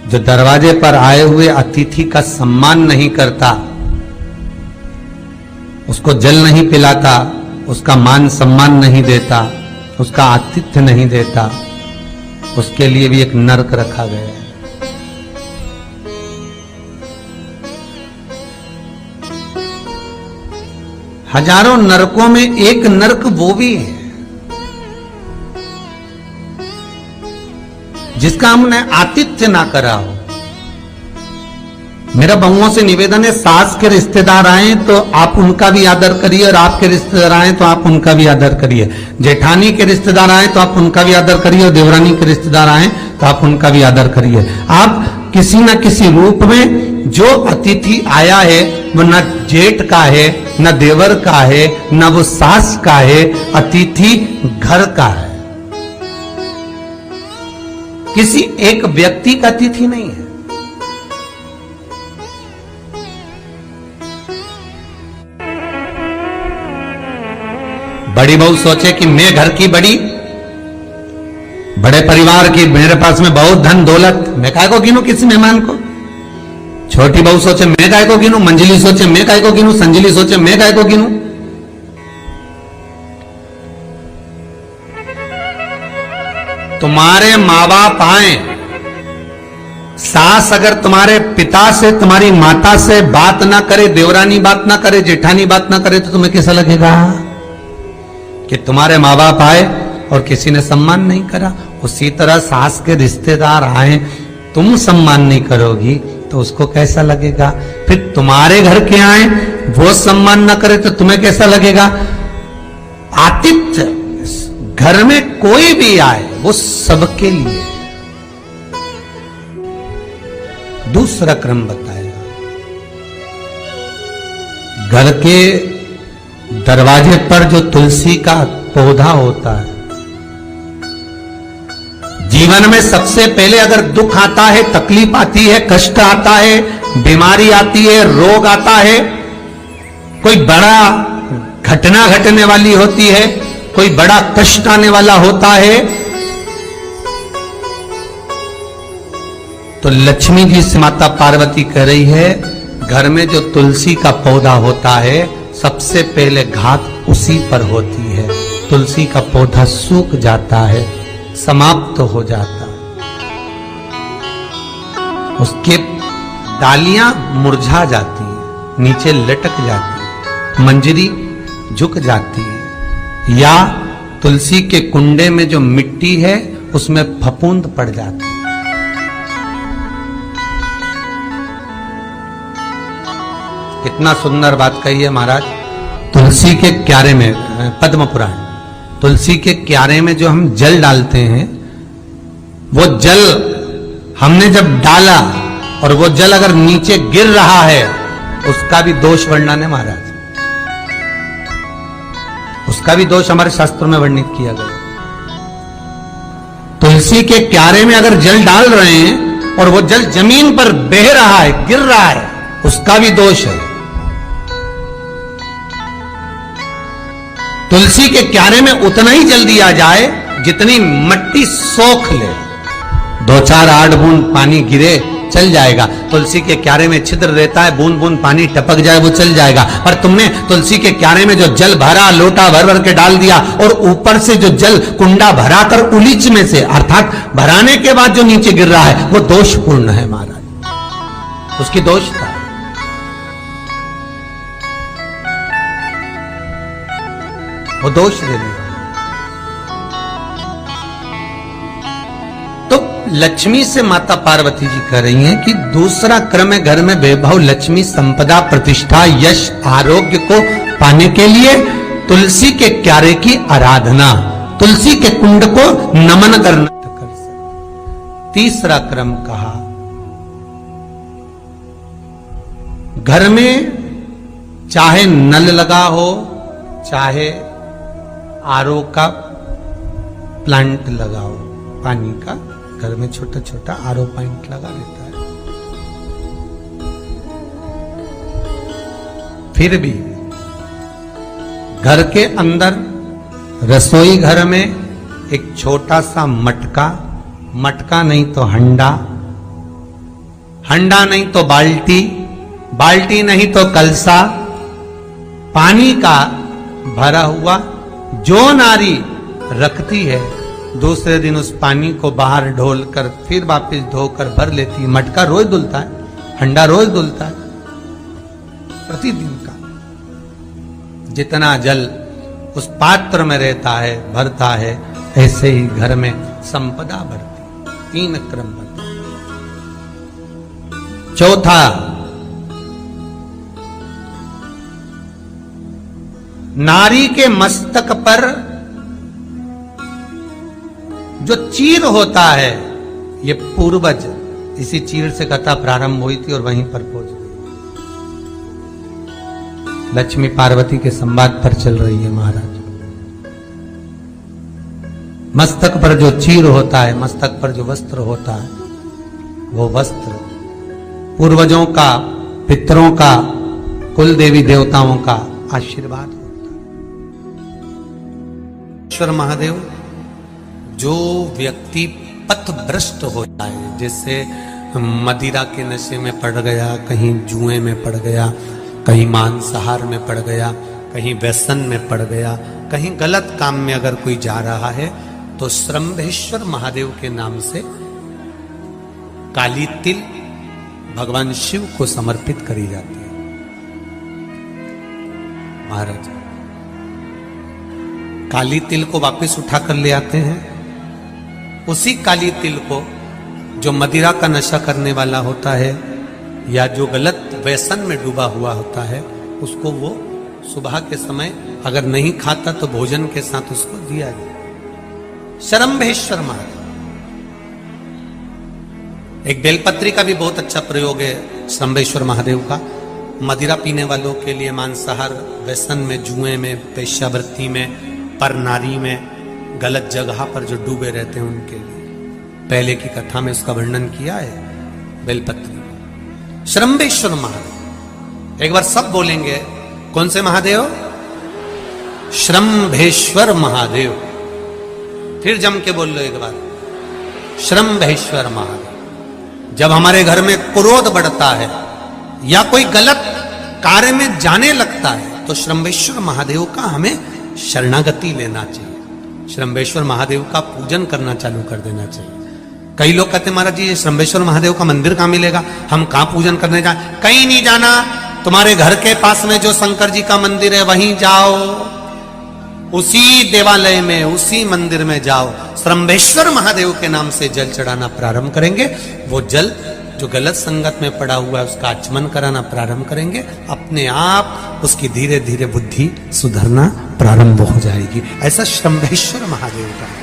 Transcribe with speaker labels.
Speaker 1: जो दरवाजे पर आए हुए अतिथि का सम्मान नहीं करता, उसको जल नहीं पिलाता, उसका मान सम्मान नहीं देता, उसका आतिथ्य नहीं देता, उसके लिए भी एक नरक रखा गया है। हजारों नरकों में एक नरक वो भी है जिसका हमने आतिथ्य ना करा हो। मेरा बहुओं से निवेदन है, सास के रिश्तेदार आए तो आप उनका भी आदर करिए, और आपके रिश्तेदार आए तो आप उनका भी आदर करिए। जेठानी के रिश्तेदार आए तो आप उनका भी आदर करिए, और देवरानी के रिश्तेदार आए तो आप उनका भी आदर करिए। आप किसी न किसी रूप में जो अतिथि आया है वो न जेठ का है, न देवर का है, न वो सास का है, अतिथि घर का है। किसी एक व्यक्ति का अतिथि नहीं है। बड़ी बहू सोचे कि मैं घर की बड़ी, बड़े परिवार की, मेरे पास में बहुत धन दौलत, मैं काय को गिनूं किसी मेहमान को। छोटी बहू सोचे मैं काय को गिनूं, मंजली सोचे मैं काय को गिनूं, संजली सोचे मैं काय को गिनूं। तुम्हारे माँ बाप आए, सास अगर तुम्हारे पिता से, तुम्हारी माता से बात ना करे, देवरानी बात ना करे, जेठानी बात ना करे, तो तुम्हें कैसा लगेगा कि तुम्हारे माँ बाप आए और किसी ने सम्मान नहीं करा। उसी तरह सास के रिश्तेदार आए, तुम सम्मान नहीं करोगी तो उसको कैसा लगेगा। फिर तुम्हारे घर के आए, वो सम्मान ना करे तो तुम्हें कैसा लगेगा। आतिथ्य, घर में कोई भी आए वो सबके लिए। दूसरा क्रम बताएगा, घर के दरवाजे पर जो तुलसी का पौधा होता है, जीवन में सबसे पहले अगर दुख आता है, तकलीफ आती है, कष्ट आता है, बीमारी आती है, रोग आता है, कोई बड़ा घटना घटने वाली होती है, कोई बड़ा कष्ट आने वाला होता है, तो लक्ष्मी जी से माता पार्वती कह रही है, घर में जो तुलसी का पौधा होता है सबसे पहले घात उसी पर होती है। तुलसी का पौधा सूख जाता है, समाप्त हो जाता है, उसके डालियां मुरझा जाती हैं, नीचे लटक जाती है, मंजरी झुक जाती है, या तुलसी के कुंडे में जो मिट्टी है उसमें फफूंद पड़ जाती है। कितना सुंदर बात कही है महाराज। तुलसी के क्यारे में, पद्म पुराण, तुलसी के क्यारे में जो हम जल डालते हैं, वो जल हमने जब डाला और वो जल अगर नीचे गिर रहा है, उसका भी दोष वर्णन है महाराज, उसका भी दोष हमारे शास्त्रों में वर्णित किया गया। तुलसी के क्यारे में अगर जल डाल रहे हैं और वो जल जमीन पर बह रहा है, गिर रहा है, उसका भी दोष है। तुलसी के क्यारे में उतना ही जल दिया जाए जितनी मिट्टी सोख ले, 2-4 8 बूंद पानी गिरे चल जाएगा। तुलसी के क्यारे में छिद्र रहता है, बूंद बूंद पानी टपक जाए वो चल जाएगा। पर तुमने तुलसी के क्यारे में जो जल भरा, लोटा भर भर के डाल दिया, और ऊपर से जो जल कुंडा भरा कर उलीच में से, अर्थात भराने के बाद जो नीचे गिर रहा है, वो दोषपूर्ण है महाराज, उसकी दोष था। वो दोष देने, तो लक्ष्मी से माता पार्वती जी कह रही हैं कि दूसरा क्रम है घर में वैभव, लक्ष्मी, संपदा, प्रतिष्ठा, यश, आरोग्य को पाने के लिए तुलसी के क्यारे की आराधना, तुलसी के कुंड को नमन करना। तीसरा क्रम कहा, घर में चाहे नल लगा हो, चाहे आरओ का प्लांट लगाओ, पानी का, घर में छोटा छोटा आरओ प्लांट लगा रहता है, फिर भी घर के अंदर रसोई घर में एक छोटा सा मटका, मटका नहीं तो हंडा, हंडा नहीं तो बाल्टी, बाल्टी नहीं तो कलसा, पानी का भरा हुआ जो नारी रखती है, दूसरे दिन उस पानी को बाहर ढोल कर फिर वापस धोकर भर लेती है। मटका रोज धुलता है, हंडा रोज धुलता है, प्रतिदिन का। जितना जल उस पात्र में रहता है, भरता है, ऐसे ही घर में संपदा भरती। 3 क्रम भरता। चौथा, नारी के मस्तक पर जो चीर होता है, ये पूर्वज, इसी चीर से कथा प्रारंभ हुई थी और वहीं पर पहुंच गई। लक्ष्मी पार्वती के संवाद पर चल रही है महाराज। मस्तक पर जो चीर होता है, मस्तक पर जो वस्त्र होता है, वो वस्त्र पूर्वजों का, पितरों का, कुल देवी देवताओं का आशीर्वाद होता है। ईश्वर महादेव, जो व्यक्ति पथभ्रष्ट हो जाए, जैसे मदिरा के नशे में पड़ गया, कहीं जुए में पड़ गया, कहीं मांसाहार में पड़ गया, कहीं व्यसन में पड़ गया, कहीं गलत काम में अगर कोई जा रहा है, तो श्रम्भेश्वर महादेव के नाम से काली तिल भगवान शिव को समर्पित करी जाती है। महाराज काली तिल को वापस उठा कर ले आते हैं। उसी काली तिल को जो मदिरा का नशा करने वाला होता है या जो गलत व्यसन में डूबा हुआ होता है, उसको वो सुबह के समय अगर नहीं खाता तो भोजन के साथ उसको दिया जाए। श्रम्भेश्वर महादेव। एक बेलपत्री का भी बहुत अच्छा प्रयोग है श्रम्भेश्वर महादेव का। मदिरा पीने वालों के लिए, मांसाहार, व्यसन में, जुए में, वेश्यावृत्ति में, पर नारी में, गलत जगह पर जो डूबे रहते हैं उनके लिए पहले की कथा में उसका वर्णन किया है बेलपत्री। श्रम्भेश्वर महादेव, एक बार सब बोलेंगे। कौन से महादेव? श्रम्भेश्वर महादेव। फिर जम के बोल लो एक बार, श्रम्भेश्वर महादेव। जब हमारे घर में क्रोध बढ़ता है या कोई गलत कार्य में जाने लगता है, तो श्रम्भेश्वर महादेव का हमें शरणागति लेना चाहिए। श्रम्भेश्वर महादेव का पूजन करना चालू कर देना चाहिए। कई लोग कहते महाराज जी, श्रम्भेश्वर महादेव का मंदिर कहाँ मिलेगा, हम कहाँ पूजन करने जाए? कहीं नहीं जाना, तुम्हारे घर के पास में जो शंकर जी का मंदिर है वहीं जाओ, उसी देवालय में, उसी मंदिर में जाओ। श्रम्भेश्वर महादेव के नाम से जल चढ़ाना प्रारंभ करेंगे। वो जल जो गलत संगत में पड़ा हुआ है उसका आचमन कराना प्रारंभ करेंगे। अपने आप उसकी धीरे धीरे बुद्धि सुधरना प्रारंभ हो जाएगी। ऐसा श्रम्भेश्वर महादेव का